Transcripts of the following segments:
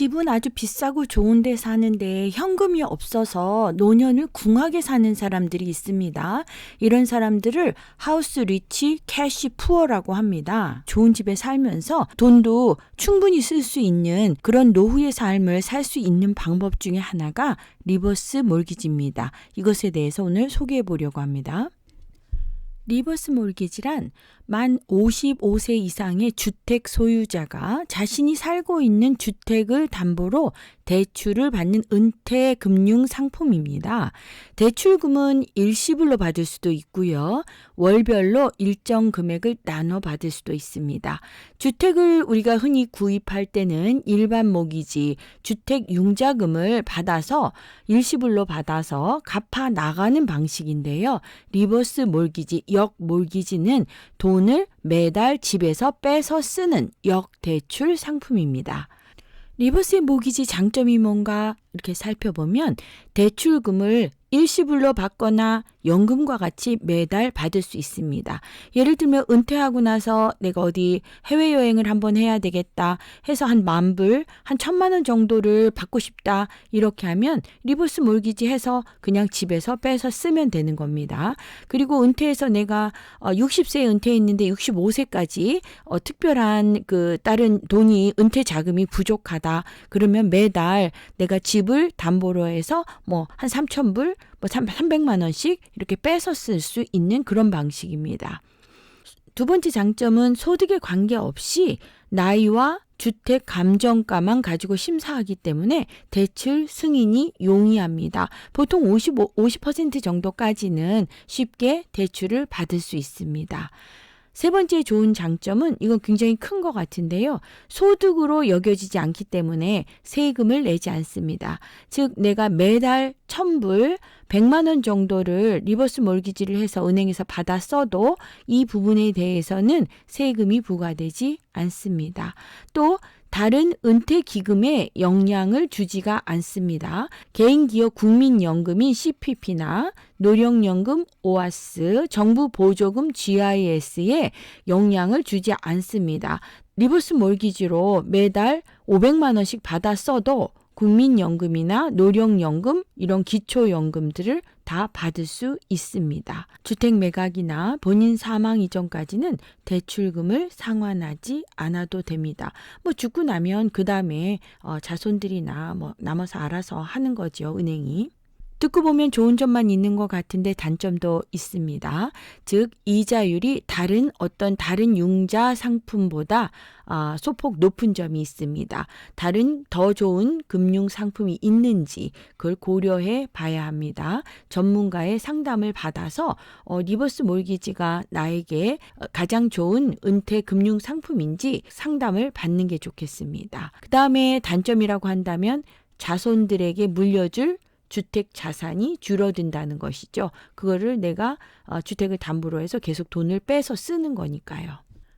집은 아주 비싸고 좋은 데 사는데 현금이 없어서 노년을 궁하게 사는 사람들이 있습니다. 이런 사람들을 하우스 리치 캐시 푸어라고 합니다. 좋은 집에 살면서 돈도 충분히 쓸 수 있는 그런 노후의 삶을 살 수 있는 방법 중에 하나가 리버스 몰기지입니다. 이것에 대해서 오늘 소개해 보려고 합니다. 리버스 몰기지란 만 55세 이상의 주택 소유자가 자신이 살고 있는 주택을 담보로 대출을 받는 은퇴 금융 상품입니다. 대출금은 일시불로 받을 수도 있고요. 월별로 일정 금액을 나눠 받을 수도 있습니다. 주택을 우리가 흔히 구입할 때는 일반 모기지, 주택 융자금을 받아서 일시불로 받아서 갚아 나가는 방식인데요. 리버스 몰기지, 역 몰기지는 돈을 매달 집에서 빼서 쓰는 역대출 상품입니다. 리버스 모기지 장점이 뭔가 이렇게 살펴보면 대출금을 일시불로 받거나 연금과 같이 매달 받을 수 있습니다. 예를 들면 은퇴하고 나서 내가 어디 해외여행을 한번 해야 되겠다 해서 한 10,000불, 한 1,000,000원 정도를 받고 싶다 이렇게 하면 리버스 몰기지 해서 그냥 집에서 빼서 쓰면 되는 겁니다. 그리고 은퇴해서 내가 60세에 은퇴했는데 65세까지 특별한 다른 돈이 은퇴 자금이 부족하다 그러면 매달 내가 집을 담보로 해서 한 3,000불 300만 원씩 이렇게 빼서 쓸 수 있는 그런 방식입니다. 두 번째 장점은 소득에 관계없이 나이와 주택 감정가만 가지고 심사하기 때문에 대출 승인이 용이합니다. 보통 50% 정도까지는 쉽게 대출을 받을 수 있습니다. 세 번째 좋은 장점은 이건 굉장히 큰 것 같은데요. 소득으로 여겨지지 않기 때문에 세금을 내지 않습니다. 즉 내가 매달 1,000불, 100만 원 정도를 리버스 몰기지를 해서 은행에서 받아 써도 이 부분에 대해서는 세금이 부과되지 않습니다. 또 다른 은퇴기금에 영향을 주지가 않습니다. 개인기업 국민연금인 CPP나 노령연금 OAS, 정부 보조금 GIS에 영향을 주지 않습니다. 리버스 몰기지로 매달 500만 원씩 받아 써도 국민연금이나 노령연금 이런 기초연금들을 다 받을 수 있습니다. 주택 매각이나 본인 사망 이전까지는 대출금을 상환하지 않아도 됩니다. 죽고 나면 그 다음에 자손들이나 남아서 알아서 하는 거죠, 은행이. 듣고 보면 좋은 점만 있는 것 같은데 단점도 있습니다. 즉 이자율이 다른 융자 상품보다 소폭 높은 점이 있습니다. 다른 더 좋은 금융 상품이 있는지 그걸 고려해 봐야 합니다. 전문가의 상담을 받아서 리버스 몰기지가 나에게 가장 좋은 은퇴 금융 상품인지 상담을 받는 게 좋겠습니다. 그 다음에 단점이라고 한다면 자손들에게 물려줄 주택 자산이 줄어든다는 것이죠. 그거를 내가 주택을 담보로 해서 계속 돈을 빼서 쓰는 거니까요.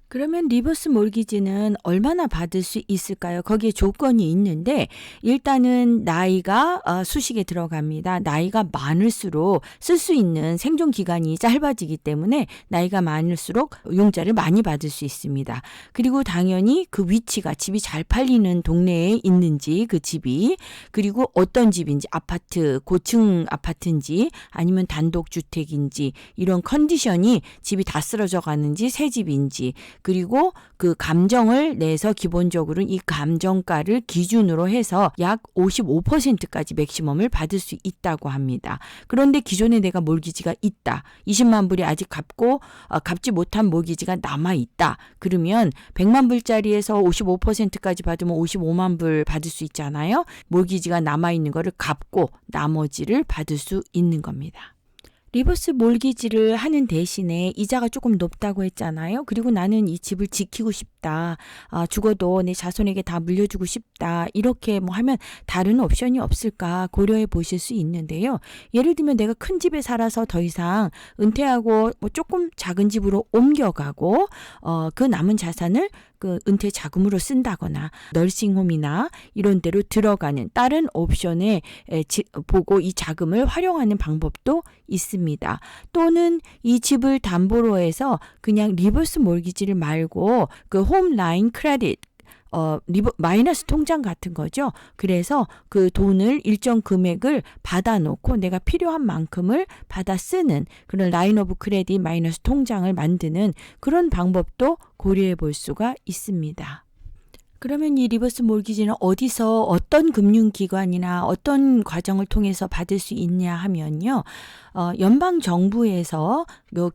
그러면 리버스 몰기지는 얼마나 받을 수 있을까요? 거기에 조건이 있는데 일단은 나이가 수식에 들어갑니다. 나이가 많을수록 쓸 수 있는 생존 기간이 짧아지기 때문에 나이가 많을수록 융자를 많이 받을 수 있습니다. 그리고 당연히 그 위치가 집이 잘 팔리는 동네에 있는지 그 집이 그리고 어떤 집인지 아파트, 고층 아파트인지 아니면 단독주택인지 이런 컨디션이 집이 다 쓰러져 가는지 새 집인지 그리고 그 감정을 내서 기본적으로 이 감정가를 기준으로 해서 약 55%까지 맥시멈을 받을 수 있다고 합니다. 그런데 기존에 내가 몰기지가 있다. 20만 불이 아직 갚지 못한 몰기지가 남아있다. 그러면 100만 불짜리에서 55%까지 받으면 55만 불 받을 수 있잖아요. 몰기지가 남아있는 거를 갚고 나머지를 받을 수 있는 겁니다. 리버스 몰기지를 하는 대신에 이자가 조금 높다고 했잖아요. 그리고 나는 이 집을 지키고 싶다. 죽어도 내 자손에게 다 물려주고 싶다. 이렇게 하면 다른 옵션이 없을까 고려해 보실 수 있는데요. 예를 들면 내가 큰 집에 살아서 더 이상 은퇴하고 조금 작은 집으로 옮겨가고 그 남은 자산을 그 은퇴 자금으로 쓴다거나 널싱홈이나 이런 데로 들어가는 다른 옵션에 보고 이 자금을 활용하는 방법도 있습니다. 또는 이 집을 담보로 해서 그냥 리버스 몰기지를 말고 그 홈라인 크레딧 마이너스 통장 같은 거죠. 그래서 그 돈을 일정 금액을 받아놓고 내가 필요한 만큼을 받아 쓰는 그런 라인 오브 크레딧 마이너스 통장을 만드는 그런 방법도 고려해 볼 수가 있습니다. 그러면 이 리버스 몰기지는 어디서 어떤 금융기관이나 어떤 과정을 통해서 받을 수 있냐 하면요. 연방정부에서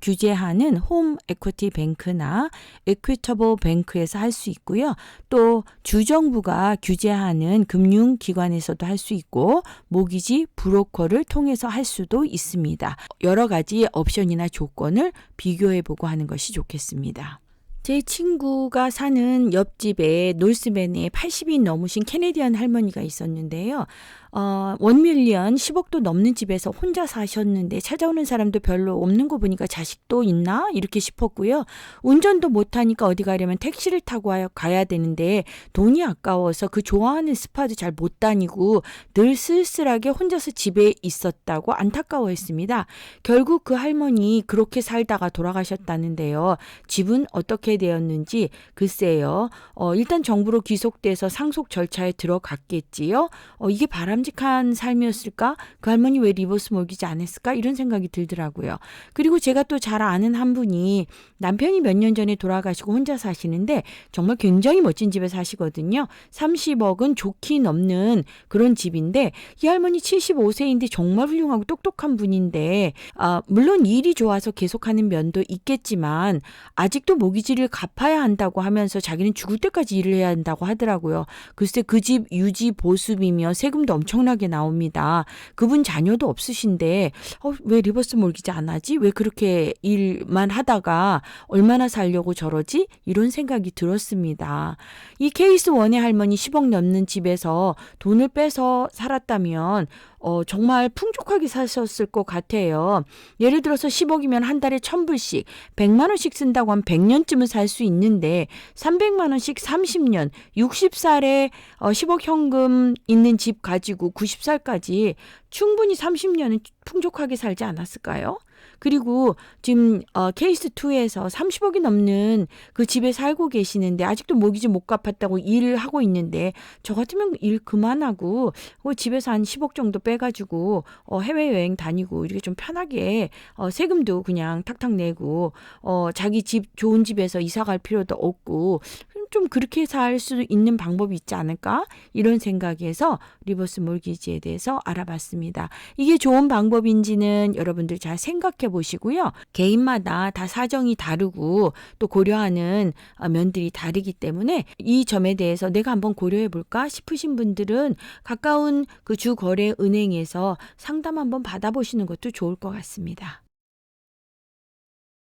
규제하는 홈 에퀴티 뱅크나 에퀴터블 뱅크에서 할 수 있고요. 또 주정부가 규제하는 금융기관에서도 할 수 있고 모기지 브로커를 통해서 할 수도 있습니다. 여러 가지 옵션이나 조건을 비교해보고 하는 것이 좋겠습니다. 제 친구가 사는 옆집에 놀스벤에 80이 넘으신 캐네디언 할머니가 있었는데요. 1밀리언 10억도 넘는 집에서 혼자 사셨는데 찾아오는 사람도 별로 없는 거 보니까 자식도 있나? 이렇게 싶었고요. 운전도 못하니까 어디 가려면 택시를 타고 가야 되는데 돈이 아까워서 그 좋아하는 스파도 잘 못 다니고 늘 쓸쓸하게 혼자서 집에 있었다고 안타까워했습니다. 결국 그 할머니 그렇게 살다가 돌아가셨다는데요. 집은 어떻게 되었는지 글쎄요. 일단 정부로 귀속돼서 상속 절차에 들어갔겠지요. 이게 바람직한 삶이었을까? 그 할머니 왜 리버스 몰기지 안 했을까? 이런 생각이 들더라고요. 그리고 제가 또 잘 아는 한 분이 남편이 몇 년 전에 돌아가시고 혼자 사시는데 정말 굉장히 멋진 집에 사시거든요. 30억은 좋게 넘는 그런 집인데 이 할머니 75세인데 정말 훌륭하고 똑똑한 분인데 물론 일이 좋아서 계속하는 면도 있겠지만 아직도 모기지를 갚아야 한다고 하면서 자기는 죽을 때까지 일을 해야 한다고 하더라고요. 글쎄 그 집 유지 보수비며 세금도 엄청나게 나옵니다. 그분 자녀도 없으신데 왜 리버스 몰기지 안 하지? 왜 그렇게 일만 하다가 얼마나 살려고 저러지? 이런 생각이 들었습니다. 이 케이스 원의 할머니 10억 넘는 집에서 돈을 빼서 살았다면 정말 풍족하게 사셨을 것 같아요. 예를 들어서 10억이면 한 달에 1,000불씩 100만 원씩 쓴다고 하면 100년쯤은 살 수 있는데 300만 원씩 30년 60살에 10억 현금 있는 집 가지고 90살까지 충분히 30년은 풍족하게 살지 않았을까요? 그리고 지금 케이스 2에서 30억이 넘는 그 집에 살고 계시는데 아직도 모기지 못 갚았다고 일을 하고 있는데 저 같으면 일 그만하고 집에서 한 10억 정도 빼가지고 해외여행 다니고 이렇게 좀 편하게 세금도 그냥 탁탁 내고 자기 집 좋은 집에서 이사 갈 필요도 없고 좀 그렇게 살 수 있는 방법이 있지 않을까? 이런 생각에서 리버스 몰기지에 대해서 알아봤습니다. 이게 좋은 방법인지는 여러분들 잘 생각해 보시고요. 개인마다 다 사정이 다르고 또 고려하는 면들이 다르기 때문에 이 점에 대해서 내가 한번 고려해 볼까 싶으신 분들은 가까운 그 주거래 은행에서 상담 한번 받아보시는 것도 좋을 것 같습니다.